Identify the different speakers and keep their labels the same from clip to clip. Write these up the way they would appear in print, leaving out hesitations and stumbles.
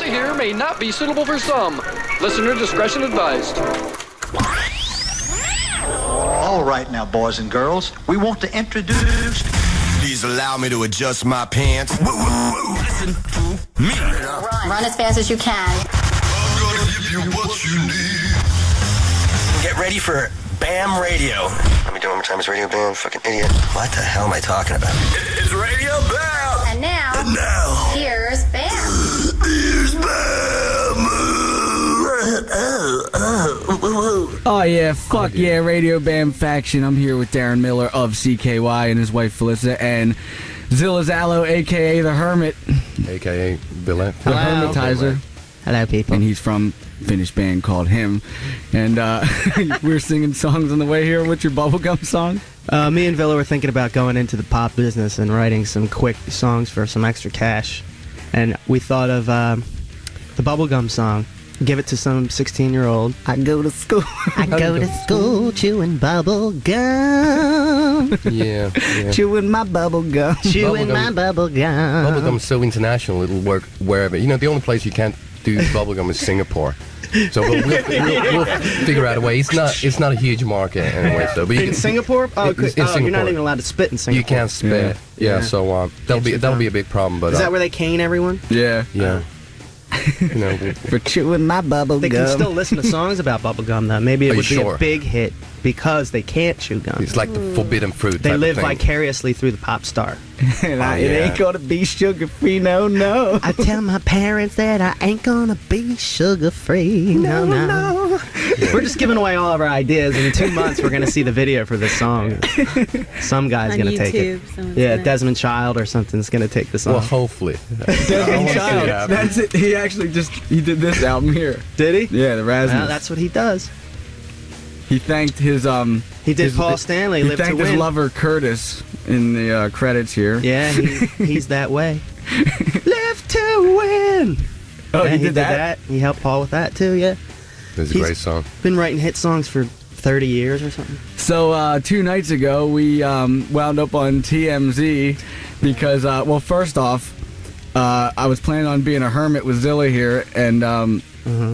Speaker 1: to hear may not be suitable for some. Listener discretion advised.
Speaker 2: All right now, boys and girls, we want to introduce...
Speaker 3: Please allow me to adjust my pants. Listen to me.
Speaker 4: Run as fast as you can.
Speaker 3: I'm gonna give you what you need. Get ready for Bam Radio. Let me do it one more time. It's Radio Bam, fucking idiot. What the hell am I talking about? It's Radio Bam.
Speaker 4: And now, here's Bam.
Speaker 3: Here's Bam.
Speaker 5: Oh yeah, fuck yeah, Radio Bam Faction. I'm here with Deron Miller of CKY and his wife Felissa and Zillazalo, a.k.a. The Hermit.
Speaker 6: A.k.a. Billy.
Speaker 5: The Hermitizer.
Speaker 7: Hello, people.
Speaker 5: And he's from Finnish band called Him. And we're singing songs on the way here. What's your bubblegum song?
Speaker 7: Me and Villa were thinking about going into the pop business and writing some quick songs for some extra cash. And we thought of the bubblegum song. Give it to some 16-year-old. I go to school. I go to school chewing bubble gum.
Speaker 6: Yeah.
Speaker 7: Chewing my bubble gum. Chewing my bubble gum.
Speaker 6: Bubblegum's so international, it'll work wherever. You know, the only place you can't do bubblegum is Singapore. So we'll figure out a way. It's not a huge market anyway. So, but
Speaker 7: in Singapore?
Speaker 6: Singapore.
Speaker 7: You're not even allowed to spit in Singapore.
Speaker 6: You can't spit. Yeah. So that'll be a big problem. But
Speaker 7: is that where they cane everyone?
Speaker 5: Yeah.
Speaker 6: You know,
Speaker 5: for chewing my bubble gum.
Speaker 7: They can still listen to songs about bubblegum, though. Maybe it would be a big hit because they can't chew gum.
Speaker 6: It's like the forbidden fruit.
Speaker 7: They live vicariously through the pop star.
Speaker 5: And it ain't gonna be sugar-free, no.
Speaker 7: I tell my parents that I ain't gonna be sugar-free, no. Yeah. We're just giving away all of our ideas. In 2 months, we're gonna see the video for this song. Some guy's gonna take it. Yeah, Desmond Child or something's gonna take the song.
Speaker 6: Well, hopefully.
Speaker 5: Desmond Child. That's it. He did this album here.
Speaker 7: Did he?
Speaker 5: Yeah, the Rasmus.
Speaker 7: Well, that's what he does.
Speaker 5: He thanked his
Speaker 7: He did Paul Stanley.
Speaker 5: He
Speaker 7: Live to
Speaker 5: thanked
Speaker 7: Win.
Speaker 5: his lover Curtis in the credits here.
Speaker 7: Yeah, he's that way. Live to win.
Speaker 5: Oh,
Speaker 7: yeah,
Speaker 5: he did that?
Speaker 7: He helped Paul with that too. Yeah.
Speaker 6: It's a great song.
Speaker 7: Been writing hit songs for 30 years or something.
Speaker 5: So 2 nights ago, we wound up on TMZ because, well, first off, I was planning on being a hermit with Zilla here, and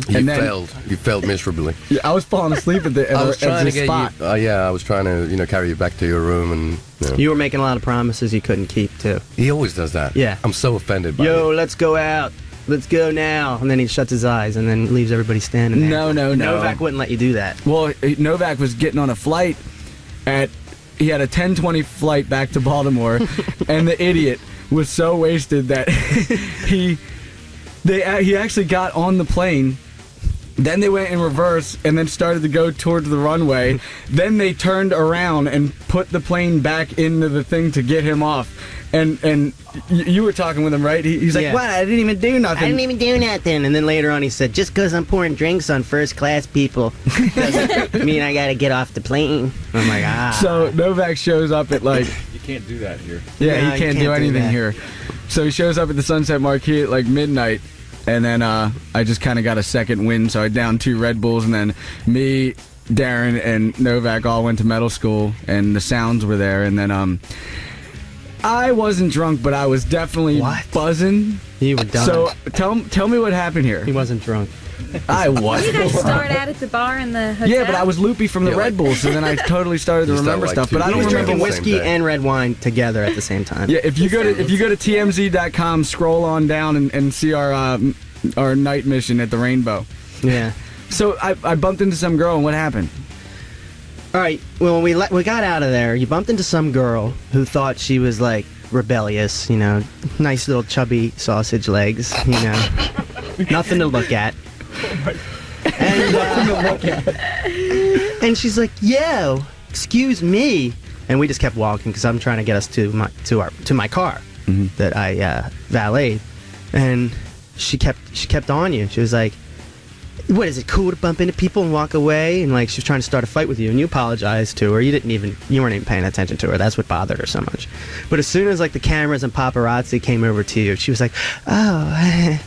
Speaker 6: You failed miserably.
Speaker 5: Yeah, I was falling asleep at the
Speaker 6: I was trying to get
Speaker 5: spot.
Speaker 6: you. I was trying to carry you back to your room, and
Speaker 7: you were making a lot of promises you couldn't keep too.
Speaker 6: He always does that.
Speaker 7: Yeah,
Speaker 6: I'm so offended by
Speaker 7: it. Let's go out. Let's go now. And then he shuts his eyes and then leaves everybody standing there.
Speaker 5: No.
Speaker 7: Novak wouldn't let you do that.
Speaker 5: Well, Novak was getting on a flight he had a 10:20 flight back to Baltimore, and the idiot was so wasted that he actually got on the plane. Then they went in reverse and then started to go towards the runway. Then they turned around and put the plane back into the thing to get him off. And you were talking with him, right? He's like, "What? I didn't even do nothing."
Speaker 7: I didn't even do nothing. And then later on he said, "Just because I'm pouring drinks on first class people doesn't mean I got to get off the plane." I'm like,
Speaker 5: So Novak shows up at like...
Speaker 8: You can't do that here.
Speaker 5: Yeah, no, he can't do anything here. So he shows up at the Sunset Marquee at like midnight. And then I just kind of got a second win, so I downed 2 Red Bulls, and then me, Deron, and Novak all went to metal school, and the sounds were there, and then I wasn't drunk, but I was definitely buzzing.
Speaker 7: You were done.
Speaker 5: So tell me what happened here.
Speaker 7: He wasn't drunk.
Speaker 5: I was.
Speaker 9: You guys start out at the bar in the hotel?
Speaker 5: Yeah, but I was loopy from the Red Bulls, so then I totally started to remember stuff. But I don't remember
Speaker 7: whiskey and red wine together at the same time.
Speaker 5: Yeah, if you go to TMZ.com, scroll on down and see our night mission at the Rainbow.
Speaker 7: Yeah.
Speaker 5: So I bumped into some girl, and what happened?
Speaker 7: All right. Well, when we got out of there, you bumped into some girl who thought she was like rebellious. Nice little chubby sausage legs. Nothing to look at. And she's like, "Yo, excuse me," and we just kept walking because I'm trying to get us to my car that I valeted, and she kept on you. She was like, "What is it cool to bump into people and walk away?" And like she was trying to start a fight with you, and you apologized to her. You weren't even paying attention to her. That's what bothered her so much. But as soon as like the cameras and paparazzi came over to you, she was like, "Oh."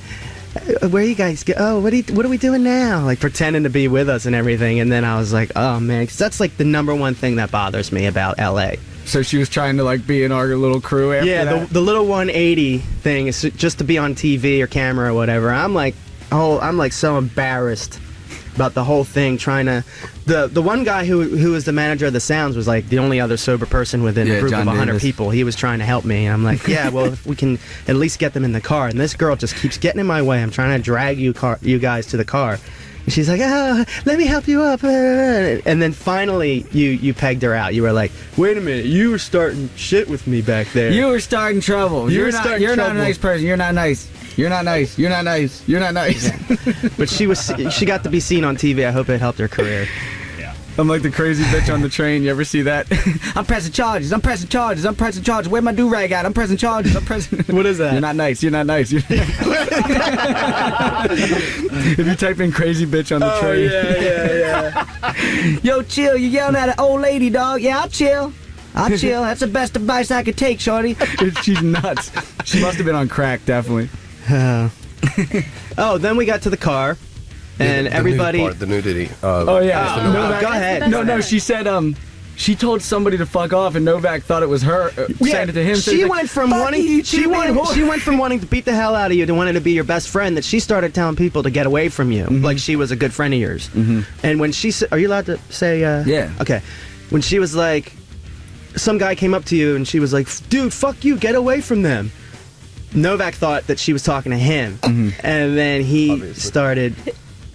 Speaker 7: Where you guys go? Oh, what are we doing now? Like pretending to be with us and everything. And then I was like, oh man, because that's like the #1 thing that bothers me about LA.
Speaker 5: So she was trying to like be in our little crew after
Speaker 7: Yeah,
Speaker 5: that?
Speaker 7: the little 180 thing is just to be on TV or camera or whatever. I'm like so embarrassed about the whole thing. Trying to, the one guy who was the manager of the sounds was like the only other sober person within a group
Speaker 5: John
Speaker 7: of 100
Speaker 5: Davis.
Speaker 7: people. He was trying to help me. I'm like, yeah, well, if we can at least get them in the car. And this girl just keeps getting in my way. I'm trying to drag you guys to the car. And she's like, let me help you up. And then finally, you pegged her out. You were like, wait a minute, you were starting shit with me back there.
Speaker 5: You were starting trouble. You're not a nice person. You're not nice. You're not nice. You're not nice. You're not nice.
Speaker 7: Yeah. But she got to be seen on TV. I hope it helped her career.
Speaker 5: I'm like the crazy bitch on the train. You ever see that? I'm pressing charges. I'm pressing charges. I'm pressing charges. Where my do-rag at? I'm pressing charges. I'm pressing...
Speaker 7: What is that?
Speaker 5: You're not nice. You're not nice. If you type in crazy bitch on the train.
Speaker 7: Yeah.
Speaker 5: Yo, chill. You're yelling at an old lady, dog. Yeah, I'll chill. I'll chill. That's the best advice I could take, shorty. She's nuts. She must have been on crack, definitely.
Speaker 7: Oh, then we got to the car. And everybody...
Speaker 6: The nudity.
Speaker 5: Oh, yeah.
Speaker 7: Novak. Go ahead.
Speaker 5: No, she said, she told somebody to fuck off, and Novak thought it was her saying it to him.
Speaker 7: She went from wanting to beat the hell out of you to wanting to be your best friend, that she started telling people to get away from you, like she was a good friend of yours. And when she said, are you allowed to say?
Speaker 5: Yeah.
Speaker 7: Okay. When she was like, some guy came up to you and she was like, dude, fuck you, get away from them. Novak thought that she was talking to him, and then he started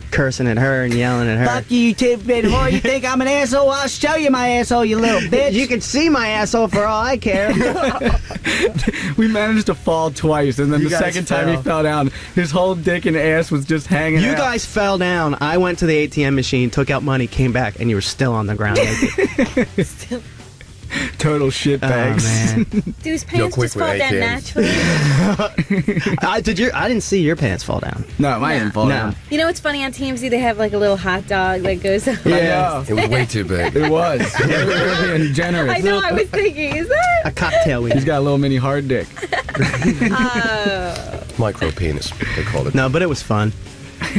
Speaker 7: cursing at her and yelling at her.
Speaker 5: Fuck you, tip-bit whore. You think I'm an asshole? I'll show you my asshole, you little bitch.
Speaker 7: You can see my asshole for all I care.
Speaker 5: We managed to fall twice, and then
Speaker 7: You
Speaker 5: the
Speaker 7: guys
Speaker 5: second time he
Speaker 7: fell.
Speaker 5: fell down, his whole dick and ass was just hanging
Speaker 7: You
Speaker 5: out.
Speaker 7: guys fell down. I went to the ATM machine, took out money, came back, and you were still on the ground naked.
Speaker 5: Total shit bags.
Speaker 7: Oh, man.
Speaker 9: Do his pants just fall down naturally?
Speaker 7: I didn't see your pants fall down.
Speaker 5: No, mine didn't fall down.
Speaker 9: You know what's funny on TMZ? They have like a little hot dog that goes up.
Speaker 5: Yeah.
Speaker 6: It was way too big.
Speaker 5: It was. They were being generous.
Speaker 9: I know, I was thinking, is that?
Speaker 7: A cocktail.
Speaker 5: He's got a little mini hard dick.
Speaker 6: Micro penis, they call it.
Speaker 7: No, but it was fun.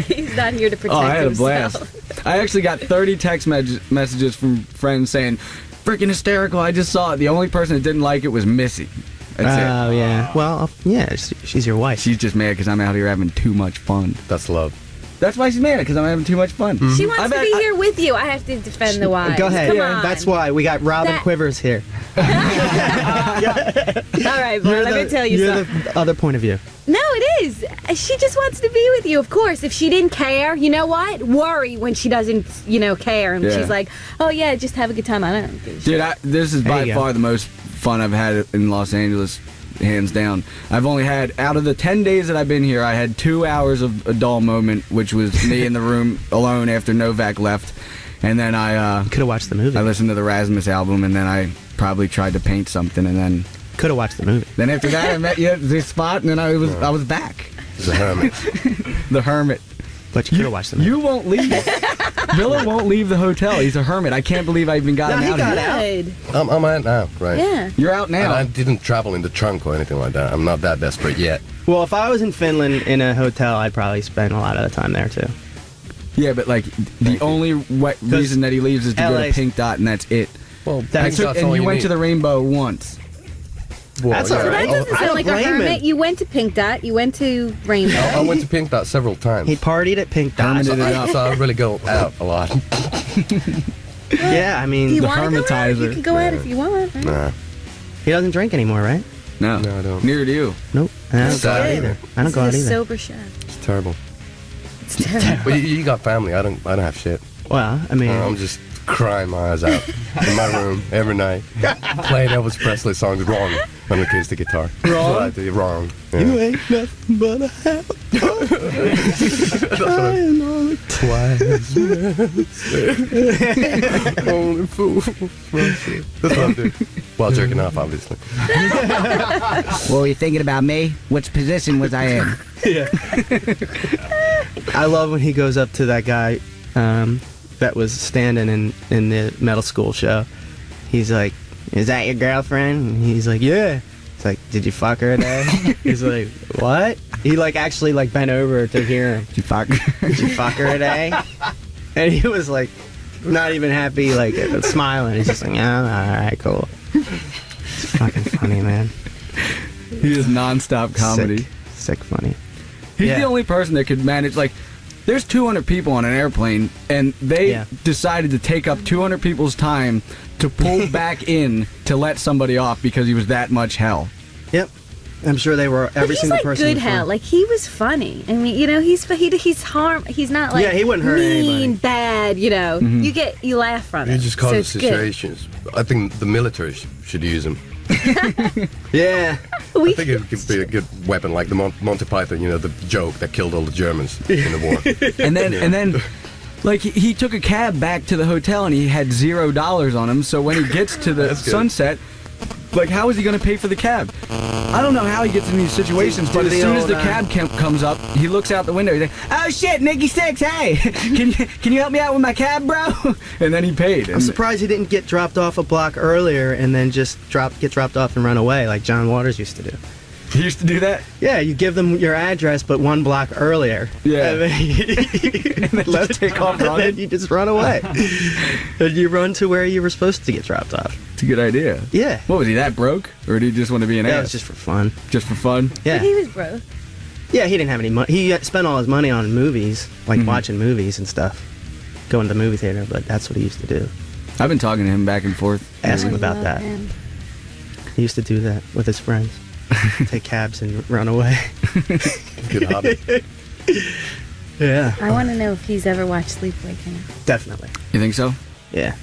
Speaker 9: He's not here to protect
Speaker 5: Oh, I had a
Speaker 9: himself.
Speaker 5: blast. I actually got 30 text messages from friends saying, freaking hysterical, I just saw it. The only person that didn't like it was Missy. That's it.
Speaker 7: Oh, yeah. Well, yeah, she's your wife.
Speaker 5: She's just mad because I'm out here having too much fun.
Speaker 6: That's love.
Speaker 5: That's why she's mad, because I'm having too much fun.
Speaker 9: She wants to be here with you. I have to defend the wives.
Speaker 7: Go ahead.
Speaker 9: Come on.
Speaker 7: That's why we got Robin Quivers here.
Speaker 9: All right, boy, let me tell you
Speaker 7: you're
Speaker 9: something.
Speaker 7: the other point of view.
Speaker 9: No, it is. She just wants to be with you, of course. If she didn't care, you know what? Worry when she doesn't, care. And she's like, oh, yeah, just have a good time. I don't think
Speaker 5: Dude, this is by
Speaker 7: There you
Speaker 5: far
Speaker 7: go.
Speaker 5: the most fun I've had in Los Angeles, hands down. I've only had, out of the 10 days that I've been here, I had 2 hours of a dull moment, which was me in the room alone after Novak left. And then I
Speaker 7: Could have watched the movie.
Speaker 5: I listened to the Rasmus album, and then I probably tried to paint something, and then
Speaker 7: Could have watched the movie.
Speaker 5: after that I met you at this spot, and then I was back.
Speaker 6: He's a hermit.
Speaker 5: The hermit.
Speaker 7: But you could have watched the movie.
Speaker 5: You won't leave. Villa won't leave the hotel. He's a hermit. I can't believe I even got him
Speaker 7: he
Speaker 5: out
Speaker 7: got
Speaker 5: here.
Speaker 7: out.
Speaker 6: I'm out now, right?
Speaker 9: Yeah.
Speaker 5: You're out
Speaker 6: And
Speaker 5: now.
Speaker 6: I didn't travel in the trunk or anything like that. I'm not that desperate yet.
Speaker 7: Well, if I was in Finland in a hotel, I'd probably spend a lot of the time there, too.
Speaker 5: Yeah, but like the only reason that he leaves is to go to
Speaker 7: LA's
Speaker 5: Pink Dot, and that's it.
Speaker 6: Well,
Speaker 5: And you went to the Rainbow once.
Speaker 6: Well,
Speaker 7: That's
Speaker 6: yeah.
Speaker 7: all
Speaker 9: So
Speaker 7: right.
Speaker 9: that doesn't
Speaker 7: I
Speaker 9: sound
Speaker 7: don't
Speaker 9: like a
Speaker 7: blame
Speaker 9: hermit.
Speaker 7: him.
Speaker 9: You went to Pink Dot. You went to Rainbow.
Speaker 6: I went to Pink Dot several times.
Speaker 7: He partied at Pink Dot.
Speaker 5: Hermited it up.
Speaker 6: So I really go out a lot.
Speaker 7: Yeah, I mean,
Speaker 9: Do you
Speaker 5: The
Speaker 9: want to go out? You
Speaker 5: hermitizer.
Speaker 9: can go out if you want. Right?
Speaker 6: Nah.
Speaker 7: he doesn't drink anymore, right?
Speaker 5: No,
Speaker 6: No, I don't.
Speaker 5: Neither do you.
Speaker 7: Nope. I don't go out
Speaker 6: Sad.
Speaker 7: either. I don't go out
Speaker 9: This is a
Speaker 7: either.
Speaker 9: sober chef.
Speaker 6: It's terrible.
Speaker 9: It's terrible.
Speaker 6: But you got family. I don't have shit.
Speaker 7: Well, I mean,
Speaker 6: I'm just crying my eyes out in my room every night, playing Elvis Presley songs wrong when we kiss the guitar. Wrong? Wrong. Yeah.
Speaker 7: you ain't nothing but a half.
Speaker 6: Twice. Only fool. That's what I do. While jerking off, obviously.
Speaker 5: What were you thinking about me? Which position was I in?
Speaker 7: I love when he goes up to that guy that was standing in the metal school show. He's like, "Is that your girlfriend?" And he's like, "Yeah." It's like, "Did you fuck her today?" He's like, "What?" He actually bent over to hear him.
Speaker 5: Did you fuck?
Speaker 7: "Did you fuck her today?" And he was not even happy, smiling. He's just like, "Yeah, all right, cool." Fucking funny, man.
Speaker 5: He is nonstop comedy.
Speaker 7: Sick funny.
Speaker 5: He's the only person that could manage, like, there's 200 people on an airplane, and they decided to take up 200 people's time to pull back in to let somebody off because he was that much hell.
Speaker 7: Yep. I'm sure they were, every single
Speaker 9: like
Speaker 7: person.
Speaker 9: He's like good hell. Like, he was funny. I mean, you know, he's not like
Speaker 7: he wouldn't hurt
Speaker 9: mean,
Speaker 7: anybody.
Speaker 9: Bad, you know.
Speaker 5: Mm-hmm.
Speaker 9: You laugh from it.
Speaker 6: He just causes
Speaker 9: So it's good.
Speaker 6: situations. I think the military should use him.
Speaker 7: Yeah.
Speaker 6: I think it could be a good weapon, like the Monty Python, you know, the joke that killed all the Germans in the war.
Speaker 5: And then, like, he took a cab back to the hotel and he had $0 on him. So when he gets to the Sunset, like, how is he going to pay for the cab? I don't know how he gets in these situations, but as soon as the cab comes up, he looks out the window. He's like, "Oh shit, Nicky Six, hey, can you help me out with my cab, bro?" And then he paid.
Speaker 7: I'm surprised he didn't get dropped off a block earlier and then just get dropped off and run away like John Waters used to do.
Speaker 5: He used to do that?
Speaker 7: Yeah, you give them your address, but one block earlier.
Speaker 5: Yeah.
Speaker 7: And then
Speaker 5: Let's take off running.
Speaker 7: And then you just run away. And you run to where you were supposed to get dropped off.
Speaker 5: It's a good idea.
Speaker 7: Yeah.
Speaker 5: What, was he that broke? Or did he just want to be an ass?
Speaker 7: That was just for fun.
Speaker 5: Just for fun?
Speaker 7: Yeah.
Speaker 9: But he was broke.
Speaker 7: Yeah, he didn't have any money. He spent all his money on movies, like watching movies and stuff. Going to the movie theater, but that's what he used to do.
Speaker 5: I've been talking to him back and forth.
Speaker 7: Ask him about that.
Speaker 9: Him.
Speaker 7: He used to do that with his friends. Take cabs and run away.
Speaker 6: Good hobby.
Speaker 7: Yeah.
Speaker 9: I want to know if he's ever watched Sleepwalking.
Speaker 7: Definitely.
Speaker 5: You think so?
Speaker 7: Yeah.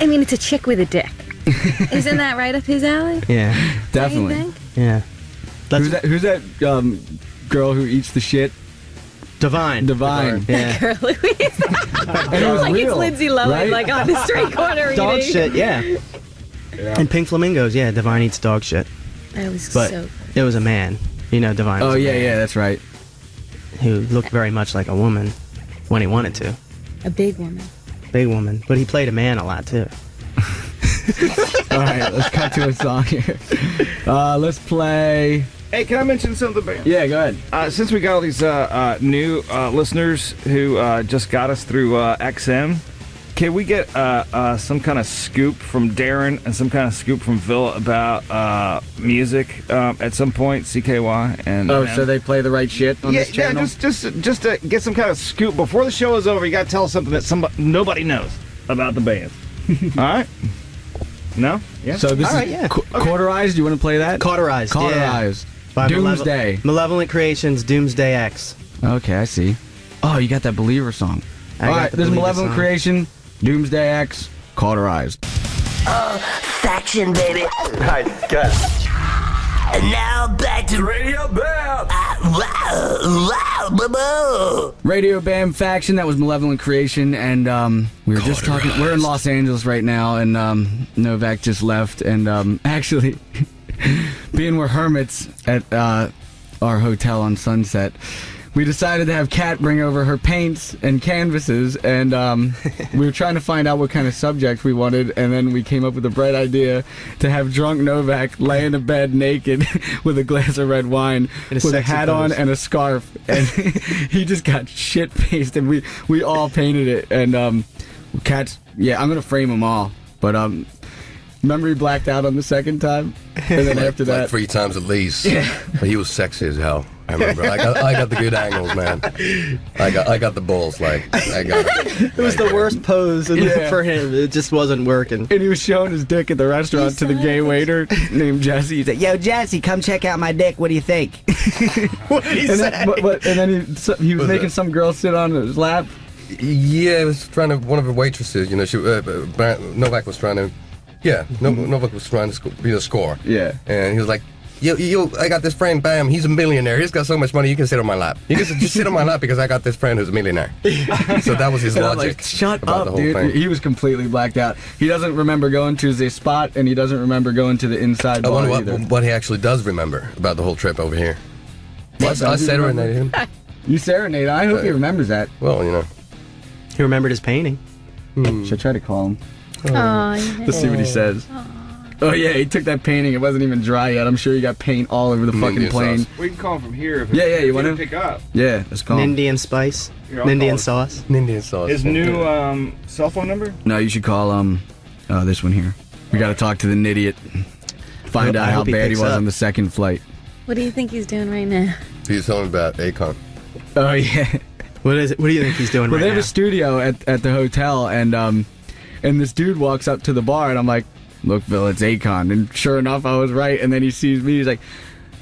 Speaker 9: I mean, it's a chick with a dick. Isn't that right up his alley?
Speaker 7: Yeah.
Speaker 5: Definitely.
Speaker 9: Don't you think?
Speaker 7: Yeah.
Speaker 5: Who's that girl who eats the shit?
Speaker 7: Divine. Yeah.
Speaker 9: Girl, Louise.
Speaker 5: And it was
Speaker 9: Like
Speaker 5: real,
Speaker 9: it's Lindsay Lohan,
Speaker 5: right?
Speaker 9: like on the street corner
Speaker 7: Dog
Speaker 9: eating.
Speaker 7: shit, yeah. And Pink Flamingos, yeah. Divine eats dog shit.
Speaker 9: That was
Speaker 7: But
Speaker 9: so.
Speaker 7: it was a man. You know, Divine was
Speaker 5: Oh,
Speaker 7: a
Speaker 5: yeah,
Speaker 7: man
Speaker 5: yeah, that's right.
Speaker 7: who looked very much like a woman when he wanted to.
Speaker 9: A big woman.
Speaker 7: Big woman. But he played a man a lot, too.
Speaker 5: All right, let's cut to a song here. Let's play...
Speaker 8: Hey, can I mention something?
Speaker 5: Yeah, go ahead.
Speaker 8: Since we got all these new listeners who just got us through XM, can we get some kind of scoop from Deron and some kind of scoop from Phil about music at some point? CKY and
Speaker 5: so they play the right shit on this channel?
Speaker 8: just to get some kind of scoop before the show is over. You got to tell us something that nobody knows about the band. All right. No? Yeah.
Speaker 5: So this
Speaker 7: All right,
Speaker 5: is
Speaker 7: yeah.
Speaker 5: Cauterized. You want to play that?
Speaker 7: Cauterized.
Speaker 5: Cauterized.
Speaker 7: By
Speaker 5: Doomsday.
Speaker 7: Malevolent Creations, Doomsday X.
Speaker 5: Okay, I see. Oh, you got that Believer song.
Speaker 7: I
Speaker 5: All
Speaker 7: got
Speaker 5: right,
Speaker 7: the
Speaker 5: there's
Speaker 7: Believer
Speaker 5: Malevolent
Speaker 7: song.
Speaker 5: Creation, Doomsday X, Cauterized.
Speaker 3: Faction, baby.
Speaker 6: Alright, good.
Speaker 3: And now back to Radio Bam.
Speaker 5: Radio Bam Faction, that was Malevolent Creation, and we were just talking. We're in Los Angeles right now, and Novak just left, and actually, being we're hermits at our hotel on Sunset, we decided to have Kat bring over her paints and canvases, and we were trying to find out what kind of subject we wanted, and then we came up with a bright idea to have drunk Novak lay in a bed naked with a glass of red wine, with a
Speaker 7: sexy
Speaker 5: hat on
Speaker 7: pose.
Speaker 5: and a scarf, and he just got shit-faced, and we all painted it, and Kat's, yeah, I'm gonna frame them all, but remember he blacked out on the second time, and then after that,
Speaker 6: Like 3 times at least. Yeah. But he was sexy as hell. I remember. I got the good angles, man. I got the balls. Like I got it.
Speaker 7: It was the worst pose for him. It just wasn't working.
Speaker 5: and he was showing his dick at the restaurant to the gay waiter named Jesse. He's like, "Yo, Jesse, come check out my dick. What do you think?"
Speaker 7: What did he
Speaker 5: and
Speaker 7: say?
Speaker 5: then he was making some girl sit on his lap.
Speaker 6: Yeah, it was trying to. One of the waitresses, you know, Novak was trying to. Yeah, Novak was trying to score. Yeah, and he was like, Yo, I got this friend, Bam, he's a millionaire. He's got so much money, you can sit on my lap. You can just sit on my lap because I got this friend who's a millionaire. So that was his
Speaker 5: And I'm
Speaker 6: logic.
Speaker 5: like, shut
Speaker 6: about the
Speaker 5: up,
Speaker 6: whole
Speaker 5: dude.
Speaker 6: thing.
Speaker 5: He was completely blacked out. He doesn't remember going to the spot, and he doesn't remember going to the inside
Speaker 6: I
Speaker 5: bar
Speaker 6: wonder
Speaker 5: either.
Speaker 6: what he actually does remember about the whole trip over here. I serenaded him.
Speaker 5: You serenade. I hope he remembers that.
Speaker 6: Well, you know.
Speaker 7: He remembered his painting.
Speaker 5: Should I try to call him?
Speaker 9: Oh,
Speaker 5: Let's see what he says. Oh yeah, he took that painting. It wasn't even dry yet. I'm sure he got paint all over the fucking
Speaker 6: Indian
Speaker 5: plane.
Speaker 6: sauce.
Speaker 8: We can call him from here. If
Speaker 5: Yeah, you want
Speaker 8: to
Speaker 5: to
Speaker 8: pick up
Speaker 5: Yeah, let's call him.
Speaker 7: Indian spice.
Speaker 8: Here, I'll call
Speaker 7: Indian
Speaker 8: him.
Speaker 7: sauce.
Speaker 6: Indian sauce.
Speaker 8: his new cell phone number.
Speaker 5: No, you should call this one here. We got to talk to the idiot. find out how bad he was on the second flight.
Speaker 9: What do you think he's doing right now?
Speaker 6: He's telling about Akon.
Speaker 5: Oh yeah.
Speaker 7: What is it? What do you think he's doing
Speaker 5: Well,
Speaker 7: right
Speaker 5: they have
Speaker 7: now?
Speaker 5: a studio at the hotel, and this dude walks up to the bar, and I'm like, "Look, Bill, it's Akon." And sure enough, I was right. And then he sees me. He's like,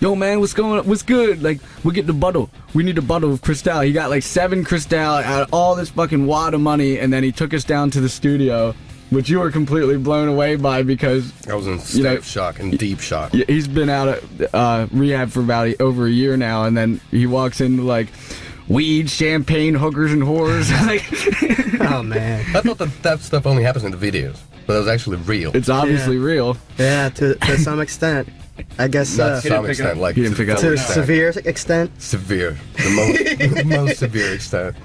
Speaker 5: "Yo, man, what's going on? What's good? Like, we're getting a bottle. We need a bottle of Cristal." He got like 7 Cristal out of all this fucking wad of money, and then he took us down to the studio, which you were completely blown away by because
Speaker 6: I was in state of shock and deep shock.
Speaker 5: He's been out of rehab for about over a year now, and then he walks into like weed, champagne, hookers, and whores. Like,
Speaker 7: oh man!
Speaker 6: I thought that stuff only happens in the videos, but it was actually real.
Speaker 5: It's obviously real.
Speaker 7: Yeah, to some extent. I guess
Speaker 6: not to some extent, like
Speaker 5: he didn't pick up
Speaker 7: to a severe extent.
Speaker 6: Severe, the most severe extent.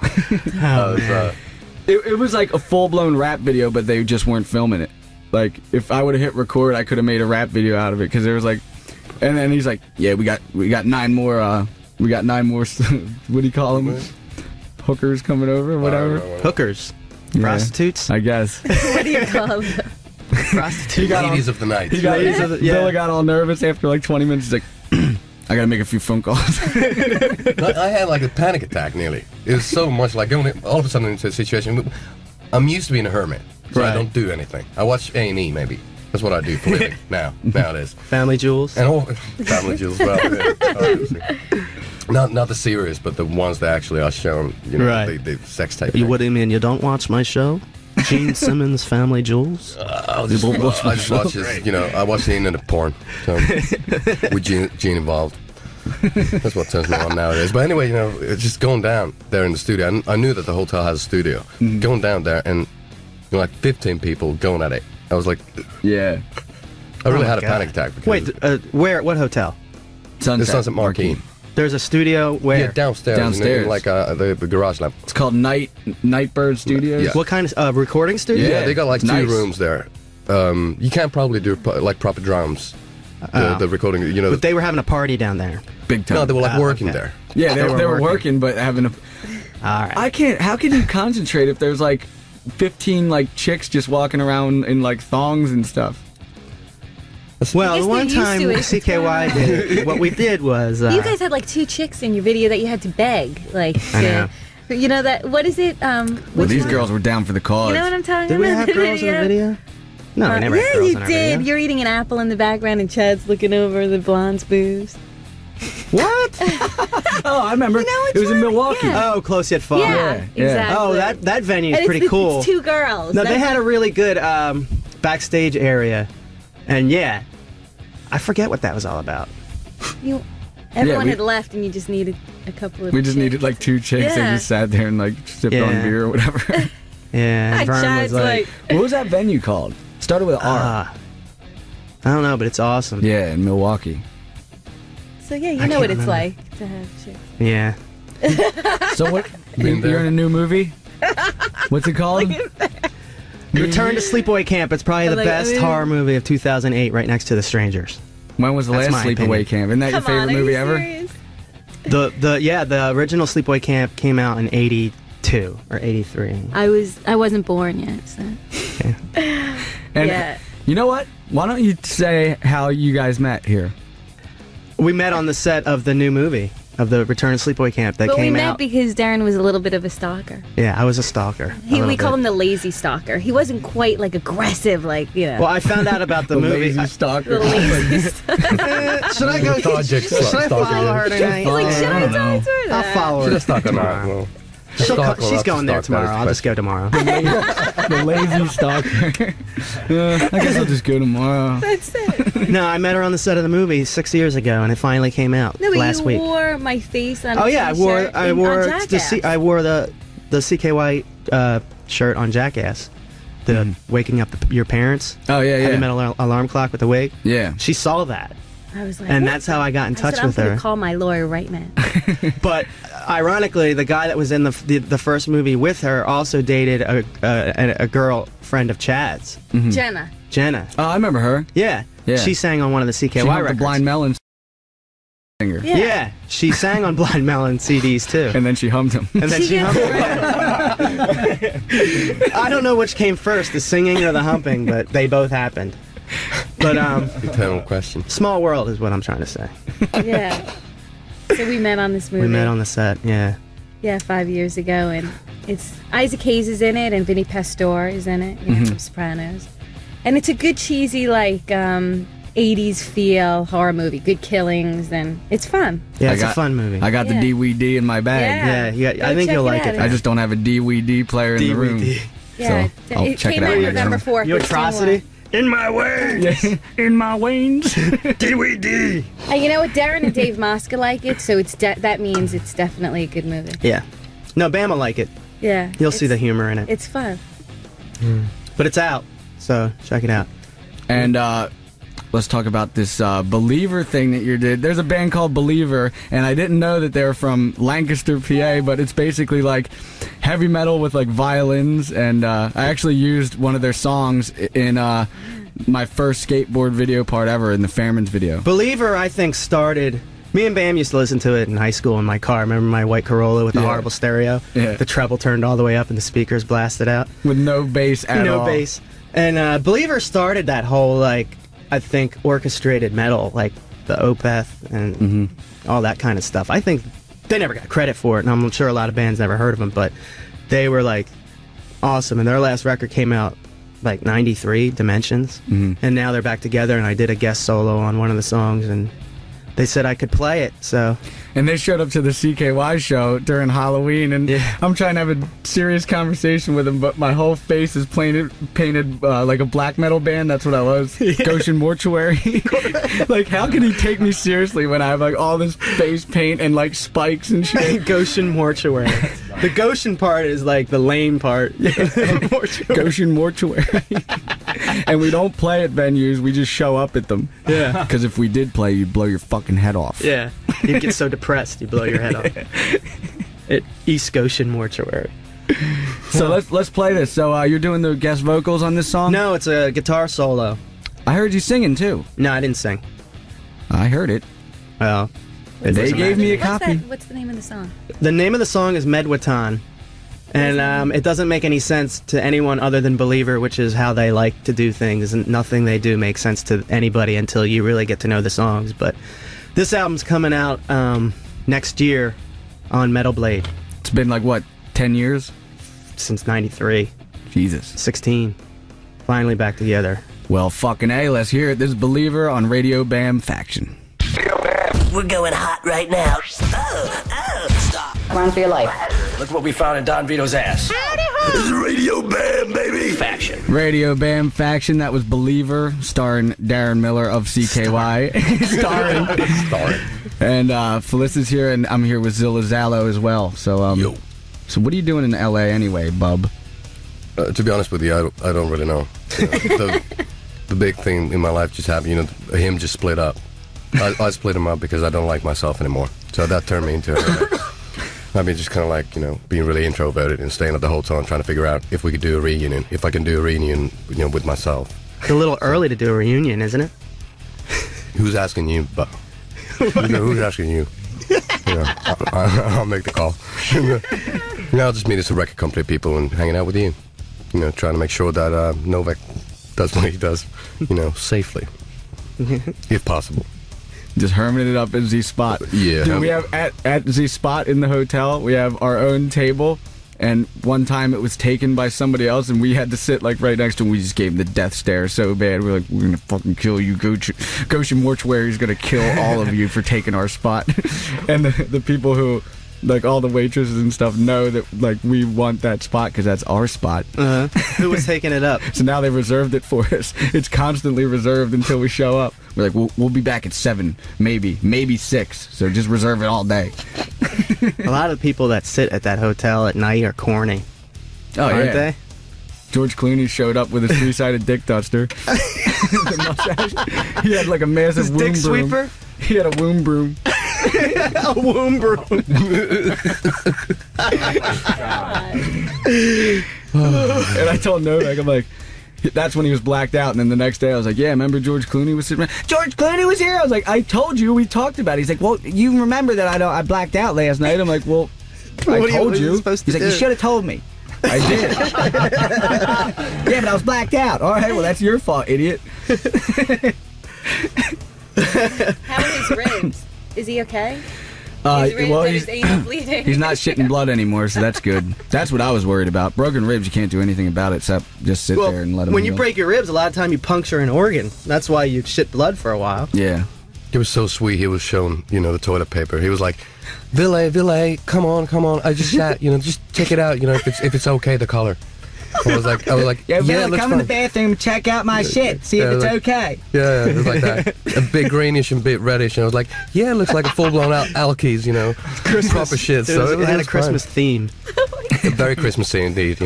Speaker 5: It was like a full-blown rap video, but they just weren't filming it. Like, if I would have hit record, I could have made a rap video out of it, because there was like, and then he's like, "Yeah, we got 9 more. We got 9 more. What do you call them? Hookers coming over, or whatever.
Speaker 7: Hookers,
Speaker 5: Yeah,
Speaker 7: prostitutes.
Speaker 5: I guess.
Speaker 9: What do you call them?
Speaker 7: Prostitutes.
Speaker 6: Ladies of the night.
Speaker 5: Bill got all nervous after like 20 minutes. He's like, "I gotta make a few phone calls."
Speaker 6: I had like a panic attack nearly. It was so much like going all of a sudden into a situation. I'm used to being a hermit, so I don't do anything. I watch A&E maybe. That's what I do for a living nowadays.
Speaker 7: Family Jewels.
Speaker 6: And all Family Jewels as well. Yeah, not the series, but the ones that actually are shown. You know,
Speaker 7: Right.
Speaker 6: the sex tape.
Speaker 7: What do you mean? You don't watch my show? Gene Simmons' Family Jewels?
Speaker 6: I just watch his, you know, I watch the internet porn, so with Gene involved. That's what turns me on nowadays. But anyway, you know, it's just going down there in the studio. I knew that the hotel has a studio. Going down there and you know, like 15 people going at it. I was like,
Speaker 5: yeah.
Speaker 6: I really had a panic attack.
Speaker 7: Wait, where? What hotel?
Speaker 6: Sunset Marquee.
Speaker 7: There's a studio where?
Speaker 6: Yeah, downstairs. In like the garage lab.
Speaker 5: It's called Nightbird Studios.
Speaker 6: Yeah.
Speaker 7: What kind of recording studio?
Speaker 6: Yeah, they got like 2
Speaker 5: nice.
Speaker 6: rooms there. You can't probably do like proper drums. The recording, you know.
Speaker 7: But they were having a party down there.
Speaker 5: Big time.
Speaker 6: No, they were like working there.
Speaker 5: Yeah, they were working, but having a.
Speaker 7: All right.
Speaker 5: I can't. How can you concentrate if there's like 15 like chicks just walking around in like thongs and stuff?
Speaker 7: Well, the one time CKY did, what we did was
Speaker 9: you guys had like 2 chicks in your video that you had to beg, like.
Speaker 7: I know.
Speaker 9: You know that? What is it?
Speaker 5: Well, these girls were down for the cause.
Speaker 9: You know what I'm talking
Speaker 7: Did
Speaker 9: about?
Speaker 7: we have girls in the video? No, we never had girls in our
Speaker 9: you
Speaker 7: video.
Speaker 9: did. You're eating an apple in the background, and Chad's looking over the blonde's boobs.
Speaker 7: What?
Speaker 5: Oh, I remember. It was in Milwaukee.
Speaker 9: Yeah.
Speaker 7: Oh, close yet far.
Speaker 9: Yeah, exactly.
Speaker 7: Oh, that venue is
Speaker 9: And
Speaker 7: pretty cool.
Speaker 9: It's 2 girls.
Speaker 7: No, they had a really good backstage area, and yeah, I forget what that was all about.
Speaker 9: Everyone had left, and you just needed a couple of.
Speaker 5: We just
Speaker 9: chicks.
Speaker 5: needed like 2 chicks
Speaker 9: Yeah.
Speaker 5: and just sat there and like sipped on beer or whatever.
Speaker 7: Yeah, Vern was
Speaker 9: Chad's
Speaker 7: like,
Speaker 5: What was that venue called? Started with R.
Speaker 7: I don't know, but it's awesome.
Speaker 5: Yeah, in Milwaukee.
Speaker 9: So yeah, you
Speaker 7: I
Speaker 9: know what
Speaker 7: can't
Speaker 9: it's
Speaker 7: remember.
Speaker 9: like to have chicks.
Speaker 7: Yeah.
Speaker 5: So what?
Speaker 6: Been there.
Speaker 5: You're in a new movie? What's it called?
Speaker 7: Return to Sleepaway Camp. It's probably the
Speaker 9: Like,
Speaker 7: best horror movie of 2008, right next to The Strangers.
Speaker 5: When was the
Speaker 7: That's
Speaker 5: last
Speaker 7: my
Speaker 5: Sleepaway
Speaker 7: opinion.
Speaker 5: Camp? Isn't that your
Speaker 9: Come on,
Speaker 5: favorite
Speaker 9: are
Speaker 5: movie
Speaker 9: you
Speaker 5: ever?
Speaker 9: serious?
Speaker 7: The original Sleepaway Camp came out in 82 or 83.
Speaker 9: I wasn't born yet, so.
Speaker 5: And
Speaker 9: Yeah.
Speaker 5: you know what? Why don't you say how you guys met here?
Speaker 7: We met on the set of the new movie of the Return to Sleepaway Camp that
Speaker 9: But we
Speaker 7: came
Speaker 9: met
Speaker 7: out.
Speaker 9: because Darren was a little bit of a stalker.
Speaker 7: Yeah, I was a stalker.
Speaker 9: We call him the lazy stalker. He wasn't quite like aggressive, like, you know.
Speaker 7: Well, I found out about the movie.
Speaker 5: Lazy stalker.
Speaker 9: the lazy stalker.
Speaker 7: Should I go? Should I follow her tonight?
Speaker 9: He's like, should I talk to her?
Speaker 7: I'll follow her.
Speaker 6: Should have stuck on
Speaker 7: tomorrow.
Speaker 6: that.
Speaker 7: She's going there tomorrow. I'll just go tomorrow.
Speaker 5: The lazy stalker. I guess I'll just go tomorrow.
Speaker 9: That's it.
Speaker 7: No, I met her on the set of the movie 6 years ago, and it finally came out
Speaker 9: No, but
Speaker 7: last
Speaker 9: you
Speaker 7: week.
Speaker 9: wore my face on.
Speaker 7: Oh
Speaker 9: a
Speaker 7: yeah,
Speaker 9: t-shirt
Speaker 7: I
Speaker 9: on
Speaker 7: wore
Speaker 9: Jackass.
Speaker 7: I wore the CKY shirt on Jackass. The waking up your parents.
Speaker 5: Oh yeah,
Speaker 7: Heavy
Speaker 5: yeah.
Speaker 7: metal alarm clock with the wig.
Speaker 5: Yeah.
Speaker 7: She saw that.
Speaker 9: I was like,
Speaker 7: And
Speaker 9: what
Speaker 7: that's how I got in
Speaker 9: I
Speaker 7: touch
Speaker 9: said,
Speaker 7: with
Speaker 9: I'm
Speaker 7: her.
Speaker 9: gonna call my lawyer right now.
Speaker 7: But ironically, the guy that was in the first movie with her also dated a girl friend of Chad's,
Speaker 9: Jenna.
Speaker 7: Jenna.
Speaker 5: Oh, I remember her.
Speaker 7: Yeah.
Speaker 5: Yeah.
Speaker 7: She sang on one of the CKY
Speaker 5: She helped the
Speaker 7: records.
Speaker 5: Blind Melon singer.
Speaker 7: Yeah. She sang on Blind Melon CDs too.
Speaker 5: And then she hummed him.
Speaker 7: And then she hummed it. I don't know which came first, the singing or the humping, but they both happened. But
Speaker 6: eternal question.
Speaker 7: Small world is what I'm trying to say.
Speaker 9: Yeah. So we met on this movie.
Speaker 7: We met on the set. Yeah.
Speaker 9: Yeah, 5 years ago, and it's Isaac Hayes is in it, and Vinny Pastore is in it, from Sopranos, and it's a good cheesy 80s feel horror movie. Good killings, and it's fun.
Speaker 7: Yeah, it's a fun movie.
Speaker 5: I got the DVD in my bag.
Speaker 7: Yeah, I think you'll like it.
Speaker 5: I just don't have a DVD player in the room.
Speaker 9: Yeah,
Speaker 5: so I'll
Speaker 9: it
Speaker 5: check
Speaker 9: came
Speaker 5: it out
Speaker 9: out November 4th.
Speaker 7: You atrocity? In my veins.
Speaker 5: In my veins.
Speaker 7: DVD.
Speaker 9: You know what? Deron and Dave Mosca like it, so that means it's definitely a good movie.
Speaker 7: Yeah. No, Bam will like it.
Speaker 9: Yeah.
Speaker 7: You'll see the humor in it.
Speaker 9: It's fun.
Speaker 7: But it's out, so check it out.
Speaker 5: And let's talk about this Believer thing that you did. There's a band called Believer, and I didn't know that they're from Lancaster, PA, but it's basically like heavy metal with like violins, and I actually used one of their songs in my first skateboard video part ever in the Fairman's video.
Speaker 7: Believer, I think, started... Me and Bam used to listen to it in high school in my car. Remember my white Corolla with the horrible stereo?
Speaker 5: Yeah.
Speaker 7: The treble turned all the way up and the speakers blasted out.
Speaker 5: With no bass at all.
Speaker 7: No bass. And Believer started that whole, I think, orchestrated metal, like the Opeth and all that kind of stuff. I think they never got credit for it, and I'm sure a lot of bands never heard of them, but they were, awesome. And their last record came out, 93, Dimensions. And now they're back together, and I did a guest solo on one of the songs, and... they said I could play it, so...
Speaker 5: And they showed up to the CKY show during Halloween, and I'm trying to have a serious conversation with them, but my whole face is painted like a black metal band. That's what I was. Goshen Mortuary. How can he take me seriously when I have all this face paint and spikes and shit?
Speaker 7: Goshen Mortuary. The Goshen part is the lame part.
Speaker 5: Goshen Mortuary. And we don't play at venues, we just show up at them.
Speaker 7: Yeah.
Speaker 5: Because if we did play, you'd blow your fucking head off.
Speaker 7: Yeah. You'd get so depressed, you blow your head off. At East Goshen Mortuary.
Speaker 5: So let's play this. So you're doing the guest vocals on this song?
Speaker 7: No, it's a guitar solo.
Speaker 5: I heard you singing too.
Speaker 7: No, I didn't sing.
Speaker 5: I heard it.
Speaker 7: Well,
Speaker 5: they gave me a copy.
Speaker 9: What's the name of the song?
Speaker 7: The name of the song is Medwatan. And it doesn't make any sense to anyone other than Believer, which is how they like to do things. And nothing they do makes sense to anybody until you really get to know the songs. But this album's coming out next year on Metal Blade.
Speaker 5: It's been 10 years?
Speaker 7: Since 93.
Speaker 5: Jesus.
Speaker 7: 16. Finally back together.
Speaker 5: Well, fucking A, let's hear it. This is Believer on Radio Bam Faction.
Speaker 3: We're going hot right now. Stop.
Speaker 4: Run for your life.
Speaker 3: Look what we found in Don Vito's ass. This is Radio Bam, baby. Faction.
Speaker 5: Radio Bam Faction, that was Believer, starring Deron Miller of CKY. starring. And Felicia's here, and I'm here with Zilla Zallo as well. So, So what are you doing in L.A. anyway, bub?
Speaker 6: To be honest with you, I don't really know. The big thing in my life just happened, him just split up. I split him up because I don't like myself anymore. So that turned me into I've been just kind of being really introverted and staying up the whole time trying to figure out if we could do a reunion, if I can do a reunion, with myself.
Speaker 7: It's a little early to do a reunion, isn't it?
Speaker 6: Who's asking you, but who's asking you? I'll make the call. I'll just meet as a record company people and hanging out with you. Trying to make sure that Novak does what he does, safely, if possible.
Speaker 5: Just herming it up at Z Spot.
Speaker 6: Yeah.
Speaker 5: Dude, we have at Z Spot in the hotel, we have our own table, and one time it was taken by somebody else, and we had to sit right next to him. We just gave him the death stare so bad. We're we're gonna fucking kill you. Goshen Mortuary's gonna kill all of you for taking our spot. And the people who, all the waitresses and stuff, know that we want that spot because that's our spot.
Speaker 7: Who was taking it up?
Speaker 5: So now they've reserved it for us. It's constantly reserved until we show up. We're we'll be back at 7, maybe 6. So just reserve it all day.
Speaker 7: A lot of people that sit at that hotel at night are corny.
Speaker 5: Oh,
Speaker 7: aren't they?
Speaker 5: George Clooney showed up with his 3-sided dick duster. The mustache. He had a massive womb
Speaker 7: dick
Speaker 5: broom.
Speaker 7: sweeper?
Speaker 5: He had a womb broom.
Speaker 7: A womb broom.
Speaker 5: And I told Novak, I'm that's when he was blacked out. And then the next day I was yeah, remember George Clooney was sitting around? George Clooney was here. I was I told you, we talked about it. He's well, you remember that I blacked out last night. I'm well, I told you.
Speaker 7: Supposed to
Speaker 5: He's
Speaker 7: do?
Speaker 5: you should have told me. I did. Yeah, but I was blacked out. All right, well, that's your fault, idiot.
Speaker 9: How are his ribs? Is he okay? He's bleeding.
Speaker 5: He's not shitting blood anymore, so that's good. That's what I was worried about. Broken ribs, you can't do anything about it except just sit there and let them
Speaker 7: When you
Speaker 5: heal.
Speaker 7: break your ribs, a lot of time you puncture an organ. That's why you shit blood for a while.
Speaker 5: Yeah.
Speaker 6: He was so sweet. He was showing, the toilet paper. He was like, Ville, come on. I just shat, just check it out, if it's okay, the color. I was like,
Speaker 5: Yeah,
Speaker 6: it looks
Speaker 5: come
Speaker 6: fine.
Speaker 5: in the bathroom and check out my shit. See if it's okay.
Speaker 6: Yeah, it was like that. A bit greenish and a bit reddish. And I was like, yeah, it looks like a full-blown alkies,
Speaker 7: Christmas.
Speaker 6: proper shit. So
Speaker 7: it had a Christmas theme.
Speaker 6: A very Christmassy indeed,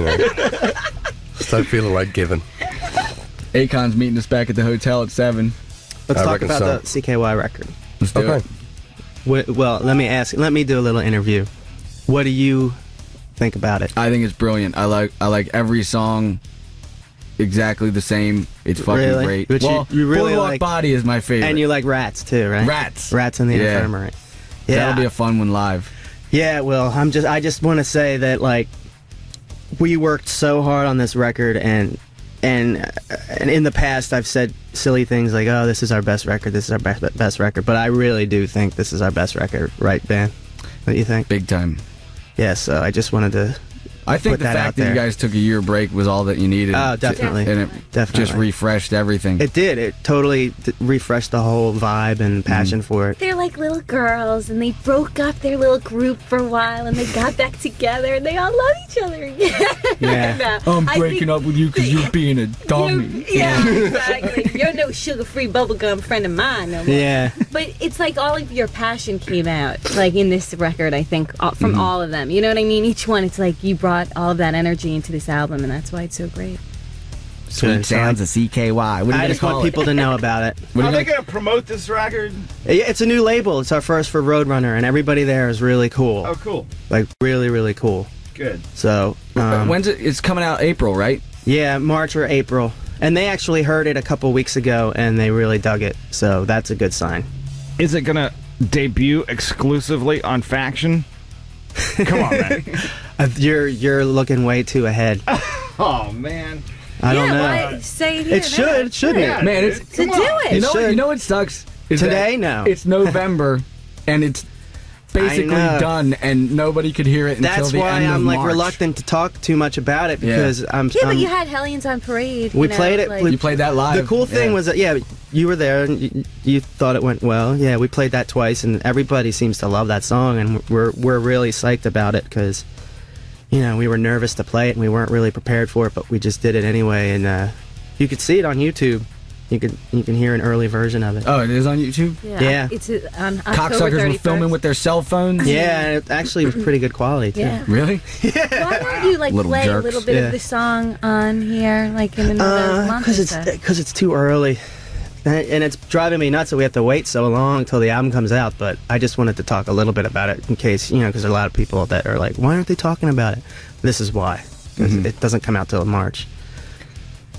Speaker 6: Start feeling like giving.
Speaker 5: Akon's meeting us back at the hotel at 7.
Speaker 7: Let's
Speaker 6: I
Speaker 7: talk
Speaker 6: reckon
Speaker 7: about
Speaker 6: so.
Speaker 7: the CKY record.
Speaker 5: Let's do it.
Speaker 7: Well, let me do a little interview. What do you think about it?
Speaker 5: I think it's brilliant. I like every song exactly the same. It's fucking
Speaker 7: Really?
Speaker 5: great.
Speaker 7: But you really
Speaker 5: Boardwalk
Speaker 7: like
Speaker 5: Body is my favorite.
Speaker 7: And you like Rats too, right? Rats in the
Speaker 5: Yeah.
Speaker 7: Infirmary. Yeah,
Speaker 5: That'll be a fun one live.
Speaker 7: Yeah, well, I just want to say that we worked so hard on this record, and in the past I've said silly things like, "Oh, this is our best record. This is our best record." But I really do think this is our best record, right, Ben? What do you think?
Speaker 5: Big time.
Speaker 7: Yeah, so I just wanted to.
Speaker 5: I think the fact that you guys took a year break was all that you needed.
Speaker 7: Oh, definitely.
Speaker 5: And it just refreshed everything.
Speaker 7: It did. It totally refreshed the whole vibe and passion for it.
Speaker 9: They're like little girls, and they broke up their little group for a while, and they got back together, and they all love each other again.
Speaker 7: Yeah.
Speaker 5: I'm breaking up with you because you're being a dummy.
Speaker 9: Yeah, exactly. You're no sugar-free bubblegum friend of mine no more.
Speaker 7: Yeah.
Speaker 9: But it's like all of your passion came out, like in this record, I think, from all of them. You know what I mean? Each one, it's like you brought all of that energy into this album, and that's why it's so great.
Speaker 5: Sweet sounds of CKY. What are you
Speaker 7: I just want people to know about it.
Speaker 8: Are they going to promote this record?
Speaker 7: Yeah, it's a new label. It's our first for Roadrunner, and everybody there is really cool.
Speaker 8: Oh, cool.
Speaker 7: Like, really, really cool.
Speaker 8: Good.
Speaker 7: So,
Speaker 5: when's it? It's coming out April, right?
Speaker 7: Yeah, March or April. And they actually heard it a couple weeks ago, and they really dug it. So that's a good sign.
Speaker 8: Is it going to debut exclusively on Faction? Come on, man.
Speaker 7: You're looking way too ahead.
Speaker 8: Oh, man.
Speaker 7: I don't know.
Speaker 9: Why? Say it here.
Speaker 7: It should, shouldn't it?
Speaker 5: Man, it's
Speaker 9: To do it.
Speaker 5: you know what sucks? Is
Speaker 7: Today?
Speaker 5: that
Speaker 7: No.
Speaker 5: It's November, and it's basically
Speaker 7: I know.
Speaker 5: done, and nobody could hear it until
Speaker 7: That's
Speaker 5: the
Speaker 7: why
Speaker 5: end of
Speaker 7: I'm
Speaker 5: March.
Speaker 7: reluctant to talk too much about it, because I'm.
Speaker 9: Yeah, but you had Hellions on Parade.
Speaker 7: We played it.
Speaker 5: You played that live.
Speaker 7: The cool thing was that, you were there, and you thought it went well. Yeah, we played that twice, and everybody seems to love that song, and we're really psyched about it, because, we were nervous to play it, and we weren't really prepared for it, but we just did it anyway, and you could see it on YouTube. You can hear an early version of it.
Speaker 5: Oh, it is on YouTube?
Speaker 7: Yeah.
Speaker 9: It's on October
Speaker 5: Cocksuckers
Speaker 9: 31st.
Speaker 5: were filming with their cell phones?
Speaker 7: Yeah, and it actually was pretty good quality, too.
Speaker 9: Yeah.
Speaker 5: Really?
Speaker 9: Why don't you
Speaker 5: Little
Speaker 9: play
Speaker 5: jerks.
Speaker 9: a little bit of the song on here, like in another month?
Speaker 7: Because it's too early, and it's driving me nuts that we have to wait so long until the album comes out. But I just wanted to talk a little bit about it in case, because there's a lot of people that are like, why aren't they talking about it? This is why, because it doesn't come out till March.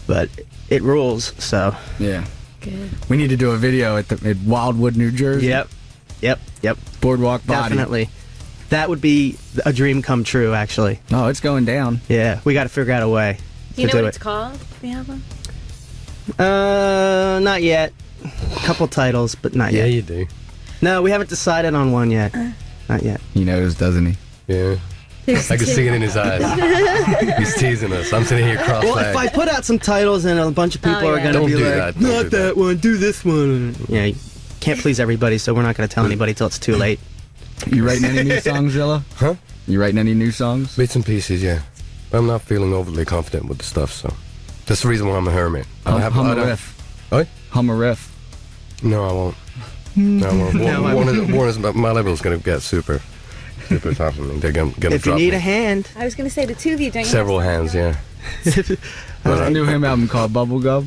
Speaker 7: But it rules. So
Speaker 5: Yeah.
Speaker 9: Good.
Speaker 5: We need to do a video at Wildwood, New Jersey.
Speaker 7: Yep.
Speaker 5: Boardwalk Body.
Speaker 7: Definitely. That would be a dream come true, actually.
Speaker 5: Oh, it's going down.
Speaker 7: Yeah, we got to figure out a way
Speaker 9: Do you
Speaker 7: to
Speaker 9: know
Speaker 7: do
Speaker 9: what
Speaker 7: it.
Speaker 9: it's called, the album?
Speaker 7: Not yet. A couple titles, but not
Speaker 6: Yeah,
Speaker 7: yet.
Speaker 6: you do.
Speaker 7: No, we haven't decided on one yet. Not yet.
Speaker 5: He knows, doesn't he?
Speaker 6: Yeah. I can see it in his eyes. He's teasing us. I'm sitting here cross-eyed.
Speaker 7: Well, if I put out some titles and a bunch of people are going to
Speaker 6: Don't
Speaker 7: be
Speaker 6: do
Speaker 7: like,
Speaker 6: that. Don't
Speaker 7: not
Speaker 6: do
Speaker 7: that one, do this one. Yeah, you can't please everybody, so we're not going to tell anybody till it's too late.
Speaker 5: You writing any new songs, Zilla?
Speaker 6: Huh?
Speaker 5: You writing any new songs?
Speaker 6: Bits and pieces, yeah. I'm not feeling overly confident with the stuff, so that's the reason why I'm a hermit.
Speaker 5: Hum a riff.
Speaker 6: What?
Speaker 5: Hum a riff.
Speaker 6: No, I won't. No, I won't. One is my level's going to get super top of me. They're going to
Speaker 7: If you
Speaker 6: drop
Speaker 7: need
Speaker 6: me.
Speaker 7: a hand.
Speaker 9: I was going to say the two of you. Don't you
Speaker 6: Several
Speaker 9: have
Speaker 6: hands, yeah.
Speaker 5: There's a new him album called Bubblegum.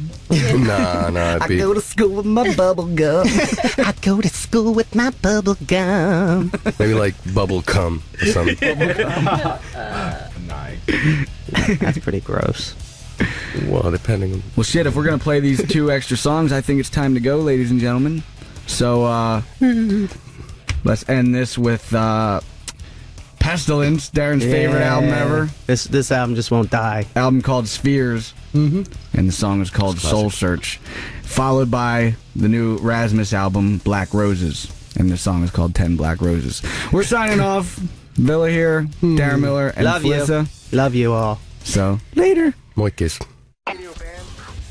Speaker 6: Nah, it'd be...
Speaker 7: to school with my bubble gum. I go to school with my bubble gum.
Speaker 6: Maybe like bubble cum or something.
Speaker 7: That's pretty gross.
Speaker 6: Well, depending on...
Speaker 5: Well, shit, if we're going to play these 2 extra songs, I think it's time to go, ladies and gentlemen. So, let's end this with Pass Pestilence, Darren's favorite album ever.
Speaker 7: This album just won't die.
Speaker 5: Album called Spheres. And the song is called Soul Search. Followed by the new Rasmus album, Black Roses. And the song is called 10 Black Roses. We're signing off. Villa here, Deron Miller, and Felissa.
Speaker 7: Love you all.
Speaker 5: So, later.
Speaker 6: Moikis.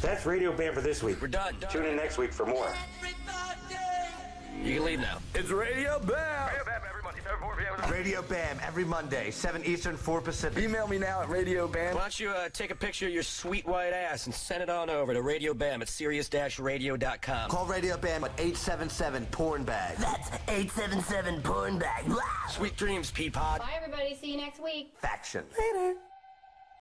Speaker 3: That's Radio Bam for this week. We're done. Tune in next week for more. You can leave now. It's Radio Bam. Radio Bam every Monday, 7, 4 p.m. Radio Bam every Monday, 7 Eastern, 4 Pacific. Email me now at Radio Bam. Why don't you take a picture of your sweet white ass and send it on over to Radio Bam at Sirius-Radio.com. Call Radio Bam at 877-PORN-BAG. That's 877-PORN-BAG. Sweet dreams, Peapod.
Speaker 4: Bye, everybody. See you next week.
Speaker 3: Faction.
Speaker 4: Later.